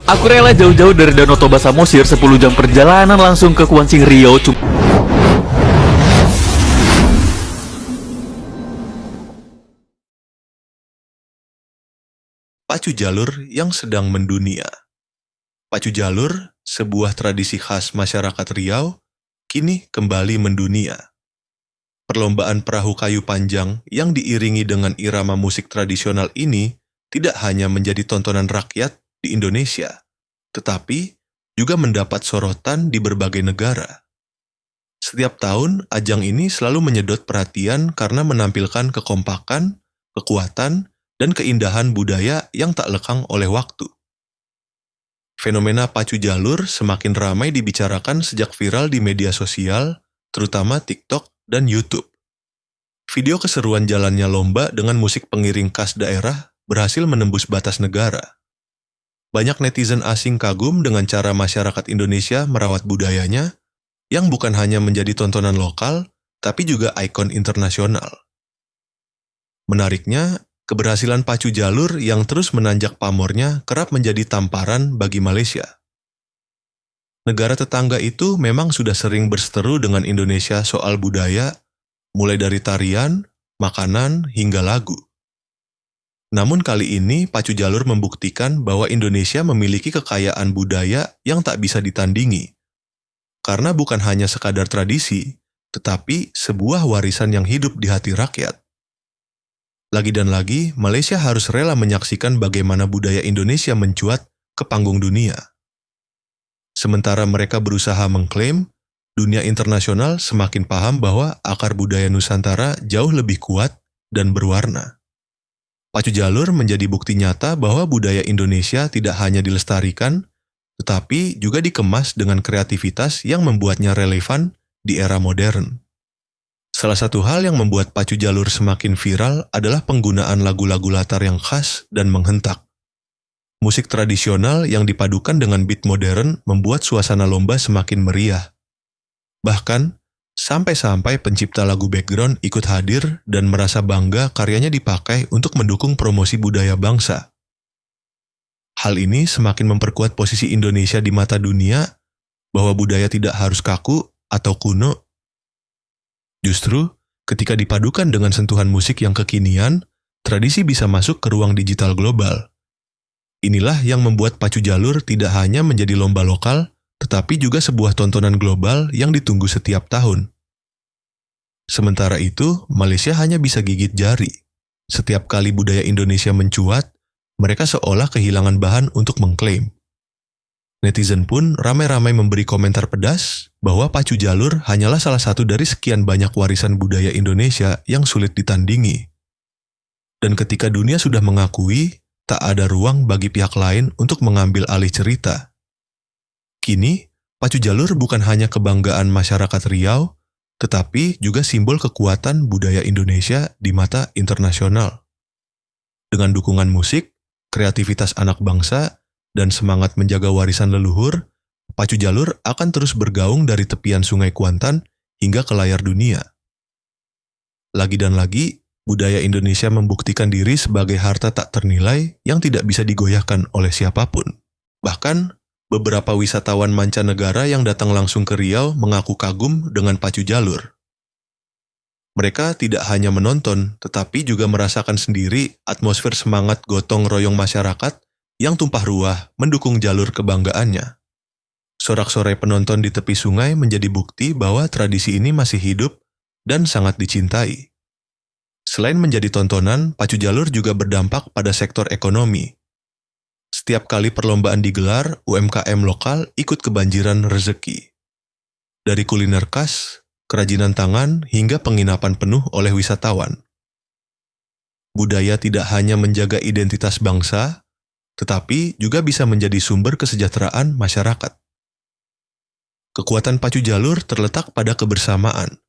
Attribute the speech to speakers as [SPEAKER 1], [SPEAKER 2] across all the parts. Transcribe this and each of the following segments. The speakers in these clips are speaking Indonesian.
[SPEAKER 1] Aku rela jauh-jauh dari Danau Toba Samosir 10 jam perjalanan langsung ke Kuansing Riau.
[SPEAKER 2] Pacu jalur yang sedang mendunia. Pacu jalur, sebuah tradisi khas masyarakat Riau, kini kembali mendunia. Perlombaan perahu kayu panjang yang diiringi dengan irama musik tradisional ini tidak hanya menjadi tontonan rakyat di Indonesia, tetapi juga mendapat sorotan di berbagai negara. Setiap tahun, ajang ini selalu menyedot perhatian karena menampilkan kekompakan, kekuatan, dan keindahan budaya yang tak lekang oleh waktu. Fenomena pacu jalur semakin ramai dibicarakan sejak viral di media sosial, terutama TikTok dan YouTube. Video keseruan jalannya lomba dengan musik pengiring khas daerah berhasil menembus batas negara. Banyak netizen asing kagum dengan cara masyarakat Indonesia merawat budayanya, yang bukan hanya menjadi tontonan lokal, tapi juga ikon internasional. Menariknya, keberhasilan pacu jalur yang terus menanjak pamornya kerap menjadi tamparan bagi Malaysia. Negara tetangga itu memang sudah sering berseteru dengan Indonesia soal budaya, mulai dari tarian, makanan, hingga lagu. Namun kali ini pacu jalur membuktikan bahwa Indonesia memiliki kekayaan budaya yang tak bisa ditandingi. Karena bukan hanya sekadar tradisi, tetapi sebuah warisan yang hidup di hati rakyat. Lagi dan lagi, Malaysia harus rela menyaksikan bagaimana budaya Indonesia mencuat ke panggung dunia. Sementara mereka berusaha mengklaim, dunia internasional semakin paham bahwa akar budaya Nusantara jauh lebih kuat dan berwarna. Pacu jalur menjadi bukti nyata bahwa budaya Indonesia tidak hanya dilestarikan, tetapi juga dikemas dengan kreativitas yang membuatnya relevan di era modern. Salah satu hal yang membuat pacu jalur semakin viral adalah penggunaan lagu-lagu latar yang khas dan menghentak. Musik tradisional yang dipadukan dengan beat modern membuat suasana lomba semakin meriah. Bahkan, sampai-sampai pencipta lagu background ikut hadir dan merasa bangga karyanya dipakai untuk mendukung promosi budaya bangsa. Hal ini semakin memperkuat posisi Indonesia di mata dunia bahwa budaya tidak harus kaku atau kuno. Justru, ketika dipadukan dengan sentuhan musik yang kekinian, tradisi bisa masuk ke ruang digital global. Inilah yang membuat pacu jalur tidak hanya menjadi lomba lokal, tetapi juga sebuah tontonan global yang ditunggu setiap tahun. Sementara itu, Malaysia hanya bisa gigit jari. Setiap kali budaya Indonesia mencuat, mereka seolah kehilangan bahan untuk mengklaim. Netizen pun ramai-ramai memberi komentar pedas bahwa pacu jalur hanyalah salah satu dari sekian banyak warisan budaya Indonesia yang sulit ditandingi. Dan ketika dunia sudah mengakui, tak ada ruang bagi pihak lain untuk mengambil alih cerita. Kini, pacu jalur bukan hanya kebanggaan masyarakat Riau, tetapi juga simbol kekuatan budaya Indonesia di mata internasional. Dengan dukungan musik, kreativitas anak bangsa, dan semangat menjaga warisan leluhur, pacu jalur akan terus bergaung dari tepian Sungai Kuantan hingga ke layar dunia. Lagi dan lagi, budaya Indonesia membuktikan diri sebagai harta tak ternilai yang tidak bisa digoyahkan oleh siapapun. Bahkan, beberapa wisatawan mancanegara yang datang langsung ke Riau mengaku kagum dengan pacu jalur. Mereka tidak hanya menonton, tetapi juga merasakan sendiri atmosfer semangat gotong royong masyarakat yang tumpah ruah mendukung jalur kebanggaannya. Sorak-sorai penonton di tepi sungai menjadi bukti bahwa tradisi ini masih hidup dan sangat dicintai. Selain menjadi tontonan, pacu jalur juga berdampak pada sektor ekonomi. Setiap kali perlombaan digelar, UMKM lokal ikut kebanjiran rezeki. Dari kuliner khas, kerajinan tangan, hingga penginapan penuh oleh wisatawan. Budaya tidak hanya menjaga identitas bangsa, tetapi juga bisa menjadi sumber kesejahteraan masyarakat. Kekuatan pacu jalur terletak pada kebersamaan.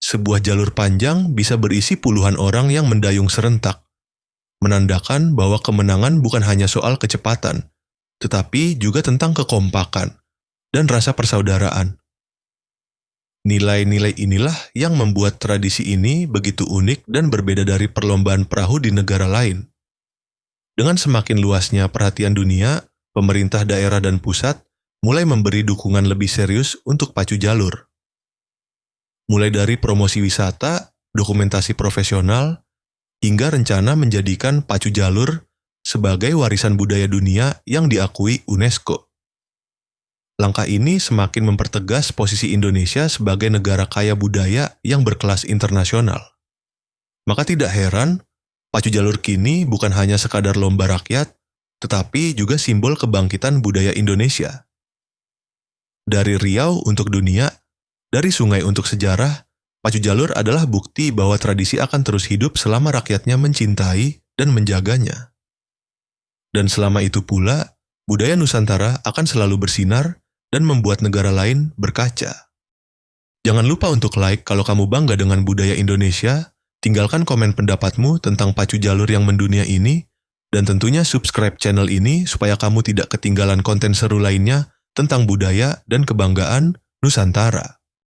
[SPEAKER 2] Sebuah jalur panjang bisa berisi puluhan orang yang mendayung serentak, menandakan bahwa kemenangan bukan hanya soal kecepatan, tetapi juga tentang kekompakan dan rasa persaudaraan. Nilai-nilai inilah yang membuat tradisi ini begitu unik dan berbeda dari perlombaan perahu di negara lain. Dengan semakin luasnya perhatian dunia, pemerintah daerah dan pusat mulai memberi dukungan lebih serius untuk pacu jalur. Mulai dari promosi wisata, dokumentasi profesional, hingga rencana menjadikan pacu jalur sebagai warisan budaya dunia yang diakui UNESCO. Langkah ini semakin mempertegas posisi Indonesia sebagai negara kaya budaya yang berkelas internasional. Maka tidak heran, pacu jalur kini bukan hanya sekadar lomba rakyat, tetapi juga simbol kebangkitan budaya Indonesia. Dari Riau untuk dunia, dari sungai untuk sejarah, pacu jalur adalah bukti bahwa tradisi akan terus hidup selama rakyatnya mencintai dan menjaganya. Dan selama itu pula, budaya Nusantara akan selalu bersinar dan membuat negara lain berkaca. Jangan lupa untuk like kalau kamu bangga dengan budaya Indonesia, tinggalkan komen pendapatmu tentang pacu jalur yang mendunia ini, dan tentunya subscribe channel ini supaya kamu tidak ketinggalan konten seru lainnya tentang budaya dan kebanggaan Nusantara.